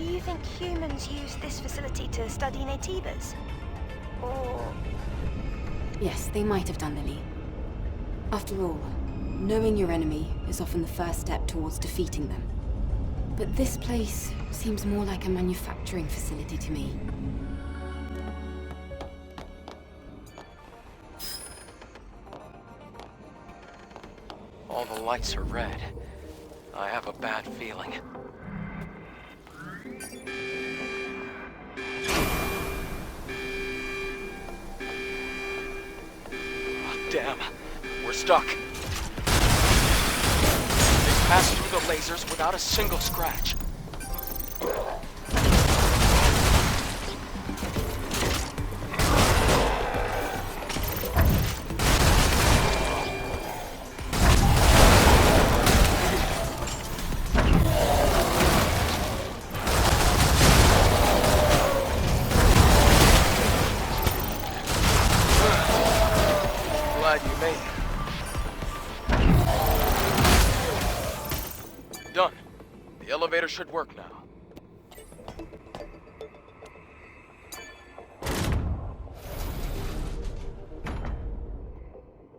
Do you think humans use this facility to study natives? Or... Yes, they might have done, Lily. After all, knowing your enemy is often the first step towards defeating them. But this place seems more like a manufacturing facility to me. All the lights are red. I have a bad feeling. Oh, damn. We're stuck. They passed through the lasers without a single scratch. Glad you made it. Done. The elevator should work now.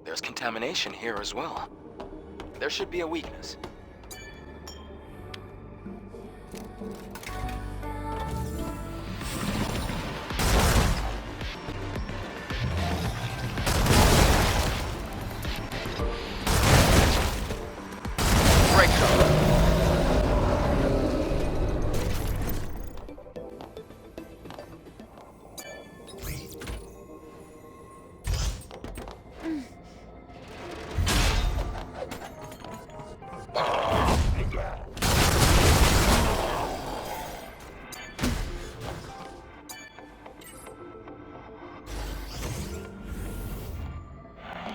There's contamination here as well. There should be a weakness.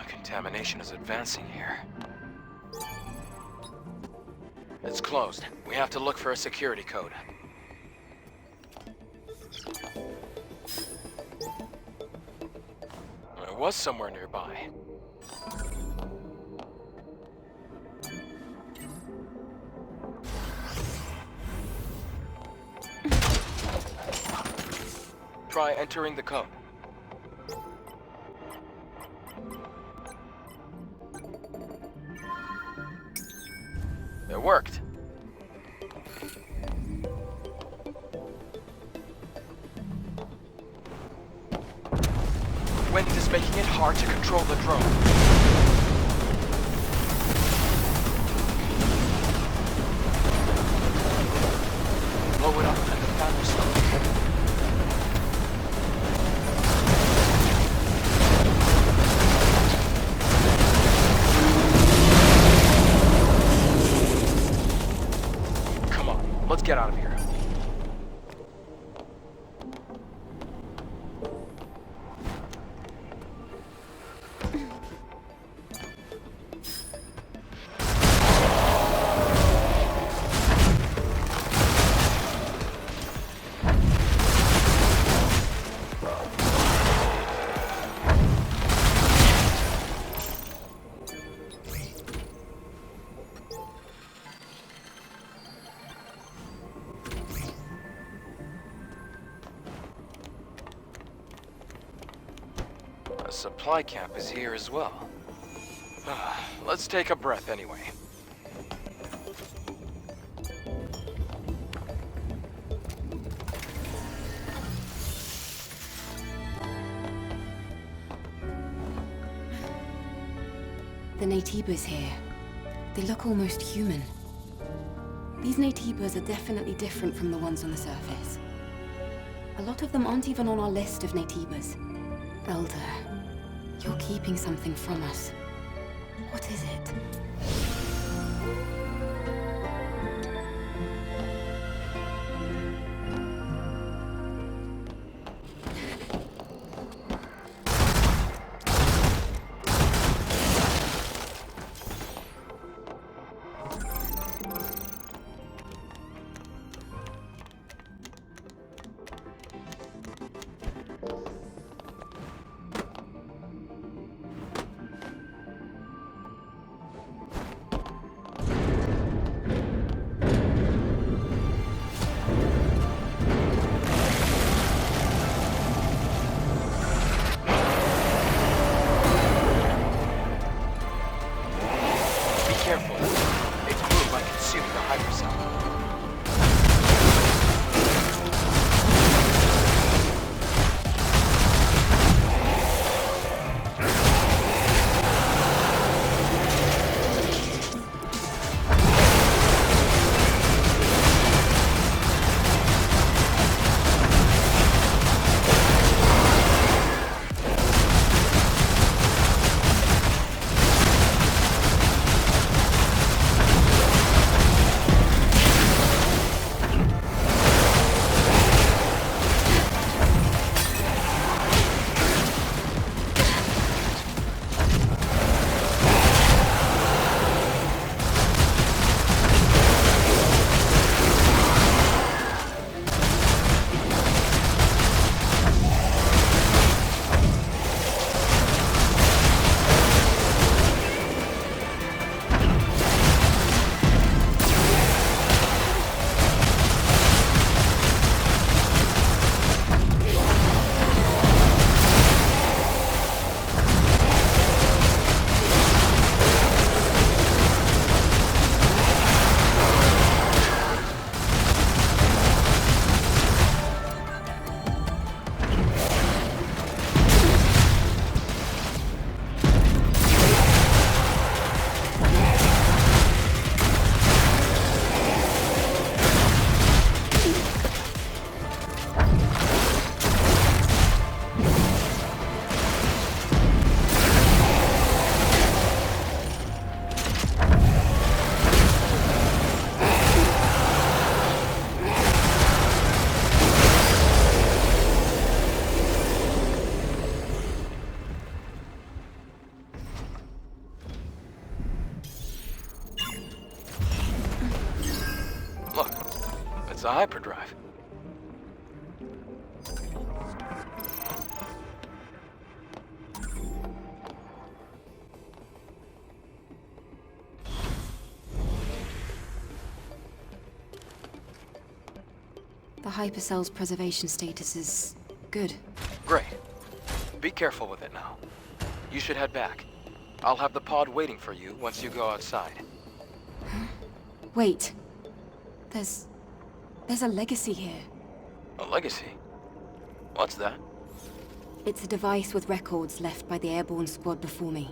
Contamination is advancing here. It's closed. We have to look for a security code. It was somewhere nearby. Try entering the code. It worked. Wind is making it hard to control the drone. Blow it up and the fan will stop. Let's get out of here. A supply camp is here as well. Let's take a breath anyway. The Naytibas here. They look almost human. These Naytibas are definitely different from the ones on the surface. A lot of them aren't even on our list of Naytibas. Elder, you're keeping something from us. What is it? a hyperdrive. The hypercell's preservation status is good. Great. Be careful with it now. You should head back. I'll have the pod waiting for you once you go outside. Wait. There's a legacy here. A legacy? What's that? It's a device with records left by the airborne squad before me.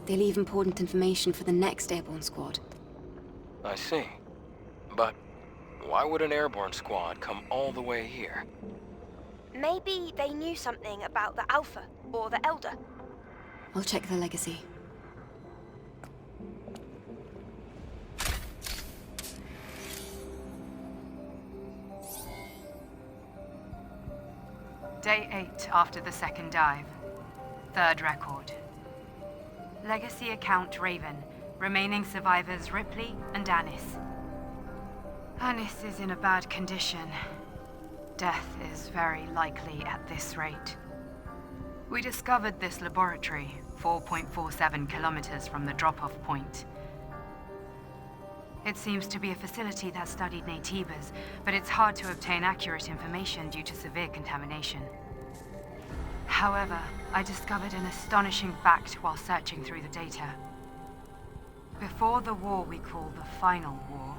They leave important information for the next airborne squad. I see. But why would an airborne squad come all the way here? Maybe they knew something about the Alpha or the Elder. I'll check the legacy. Day 8 after the second dive. Third record. Legacy account Raven. Remaining survivors Ripley and Anis. Anis is in a bad condition. Death is very likely at this rate. We discovered this laboratory 4.47 kilometers from the drop-off point. It seems to be a facility that studied Naytibas, but it's hard to obtain accurate information due to severe contamination. However, I discovered an astonishing fact while searching through the data. Before the war we call the Final War,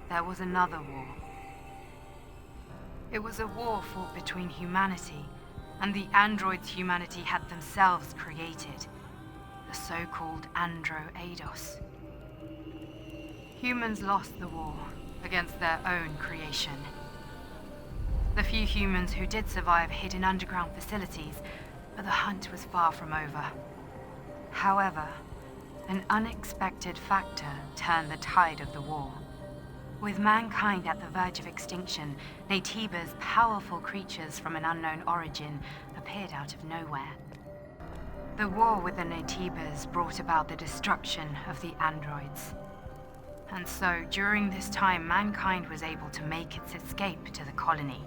there was another war. It was a war fought between humanity and the androids humanity had themselves created, the so-called Andro-Eidos. Humans lost the war against their own creation. The few humans who did survive hid in underground facilities, but the hunt was far from over. However, an unexpected factor turned the tide of the war. With mankind at the verge of extinction, Naytibas, powerful creatures from an unknown origin, appeared out of nowhere. The war with the Naytibas brought about the destruction of the androids. And so, during this time, mankind was able to make its escape to the colony.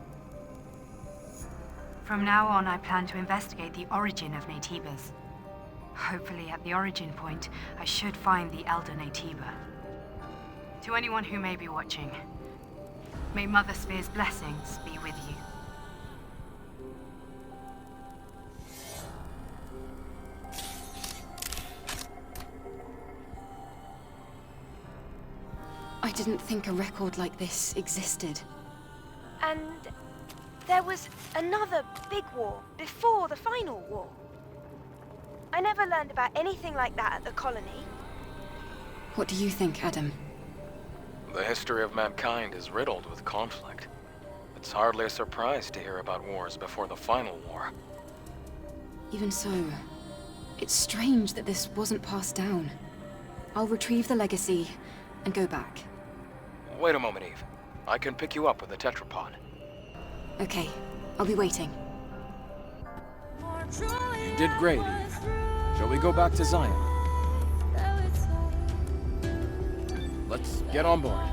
From now on, I plan to investigate the origin of Naytibas. Hopefully, at the origin point, I should find the Elder Naytiba. To anyone who may be watching, may Mother Sphere's blessings be with you. I didn't think a record like this existed. And there was another big war before the Final War. I never learned about anything like that at the colony. What do you think, Adam? The history of mankind is riddled with conflict. It's hardly a surprise to hear about wars before the Final War. Even so, it's strange that this wasn't passed down. I'll retrieve the legacy and go back. Wait a moment, Eve. I can pick you up with a tetrapod. Okay, I'll be waiting. You did great, Eve. Shall we go back to Zion? Let's get on board.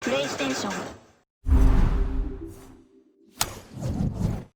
PlayStation